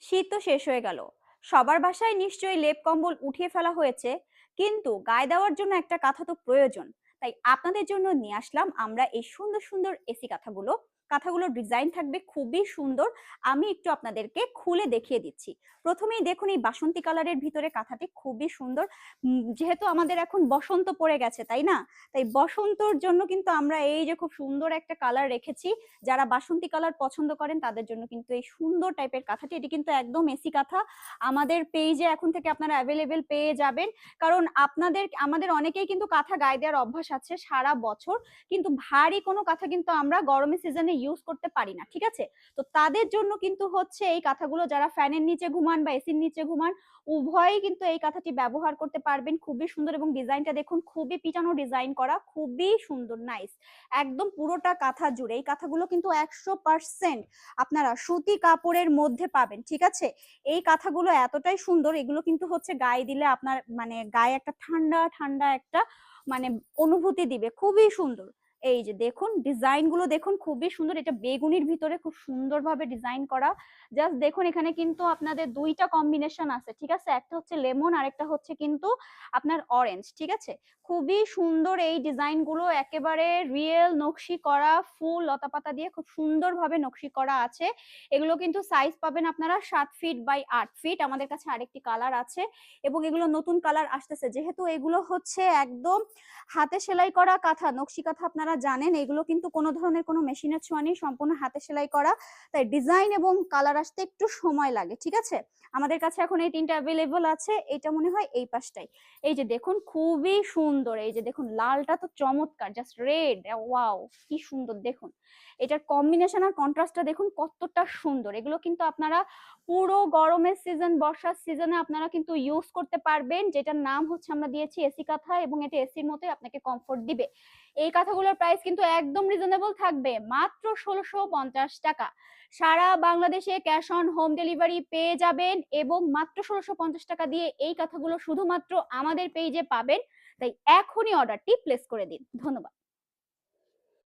শীত তো শেষ হয়ে গেল। সবার বাসায় নিশ্চয়ই লেপ কম্বল উঠিয়ে ফেলা হয়েছে। কিন্তু গায়ে দেওয়ার জন্য একটা কাঁথা তো প্রয়োজন। তাই আপনাদের জন্য নিয়ে আসলাম আমরা এই সুন্দর, সুন্দর এসি কাঁথাগুলো। কাঁথাগুলোর ডিজাইন থাকবে খুবই সুন্দর। আমি একটু আপনাদেরকে খুলে দেখিয়ে দিচ্ছি। প্রথমেই দেখুন এই বাসন্তী কালারের ভিতরে কাঁথাটি খুবই সুন্দর। যেহেতু আমাদের এখন বসন্ত পড়ে গেছে, তাই না? তাই বসন্তর জন্য কিন্তু আমরা এই যে খুব সুন্দর একটা কালার রেখেছি। যারা বাসন্তী কালার পছন্দ করেন তাদের জন্য কিন্তু এই সুন্দর টাইপের কাঁথাটি, এটি কিন্তু একদম এসি কাঁথা। আমাদের পেজে এখন থেকে আপনারা অ্যাভেলেবেল পেয়ে যাবেন। কারণ আমাদের অনেকেই কিন্তু কাঁথা গায়ে দেওয়ার অভ্যাস আছে সারা বছর, কিন্তু ভারী কোনো কাঁথা কিন্তু আমরা গরমের সিজনে ইউজ করতে পারি না, ঠিক আছে? তো তাদের জন্য কিন্তু হচ্ছে এই কাঁথাগুলো, যারা ফ্যানের নিচে ঘুমান বা এসির নিচে ঘুমান উভয়ই কিন্তু এই কাঁথাটি ব্যবহার করতে পারবেন। খুবই সুন্দর এবং ডিজাইনটা দেখুন, খুবই পিটানো ডিজাইন করা, খুবই সুন্দর, নাইস। একদম পুরোটা কাঁথা জুড়ে এই কাঁথাগুলো কিন্তু 100% আপনারা সুতি কাপড়ের মধ্যে পাবেন, ঠিক আছে? এই কাঁথাগুলো এতটাই সুন্দর, এগুলো কিন্তু হচ্ছে গায়ে দিলে আপনার মানে গায়ে একটা ঠান্ডা ঠান্ডা একটা মানে অনুভূতি দিবে, খুবই সুন্দর। এই যে দেখুন ডিজাইন গুলো দেখুন, খুবই সুন্দর। এটা বেগুনির ভিতরে খুব সুন্দরভাবে ডিজাইন করা। জাস্ট দেখুন এখানে কিন্তু আপনাদের দুইটা কম্বিনেশন আছে, ঠিক আছে? একটা হচ্ছে লেমন আর একটা হচ্ছে কিন্তু আপনার অরেঞ্জ, ঠিক আছে? খুবই সুন্দর এই ডিজাইন গুলো, একেবারে রিয়েল নকশি করা, ফুল লতা পাতা দিয়ে খুব সুন্দরভাবে নকশি করা আছে। এগুলো কিন্তু সাইজ পাবেন আপনারা 7 ফিট বাই 8 ফিট। আমাদের কাছে আরেকটি কালার আছে এবং এগুলো নতুন কালার আসতেছে। যেহেতু এগুলো হচ্ছে একদম হাতে সেলাই করা কাঁথা, নকশি কাঁথা আপনারা জানেন, এগুলো কিন্তু কোনো ধরনের কোনো মেশিনের ছোঁয়া নেই, সম্পূর্ণ হাতে সেলাই করা। তাই ডিজাইন এবং কালার আসতে একটু সময় লাগে, ঠিক আছে? আমাদের কাছে এখন এই তিনটা অ্যাভেলেবল আছে। এটা মনে হয় এই পাশটাই। এই যে দেখুন খুবই সুন্দর, এই যে দেখুন লালটা তো চমৎকার, জাস্ট রেড, ওয়াও কি সুন্দর দেখুন। এটার কম্বিনেশন আর কন্ট্রাস্টটা দেখুন কতটা সুন্দর। এগুলো কিন্তু আপনারা পুরো গরমের সিজন, বর্ষার সিজনে আপনারা কিন্তু ইউজ করতে পারবেন, যেটার নাম হচ্ছে আমরা দিয়েছি এসি কাঁথা, এবং এটা এসির মতোই আপনাকে কমফোর্ট দিবে। এই কাঁথাগুলোর প্রাইস কিন্তু একদম রিজনেবল থাকবে, মাত্র 1650 টাকা। সারা বাংলাদেশে ক্যাশ অন হোম ডেলিভারি পেয়ে যাবেন এবং মাত্র 1650 টাকা দিয়ে এই কাঁথাগুলো শুধুমাত্র আমাদের পেজে পাবেন। তাই এখনই অর্ডারটি প্লেস করে দিন। ধন্যবাদ।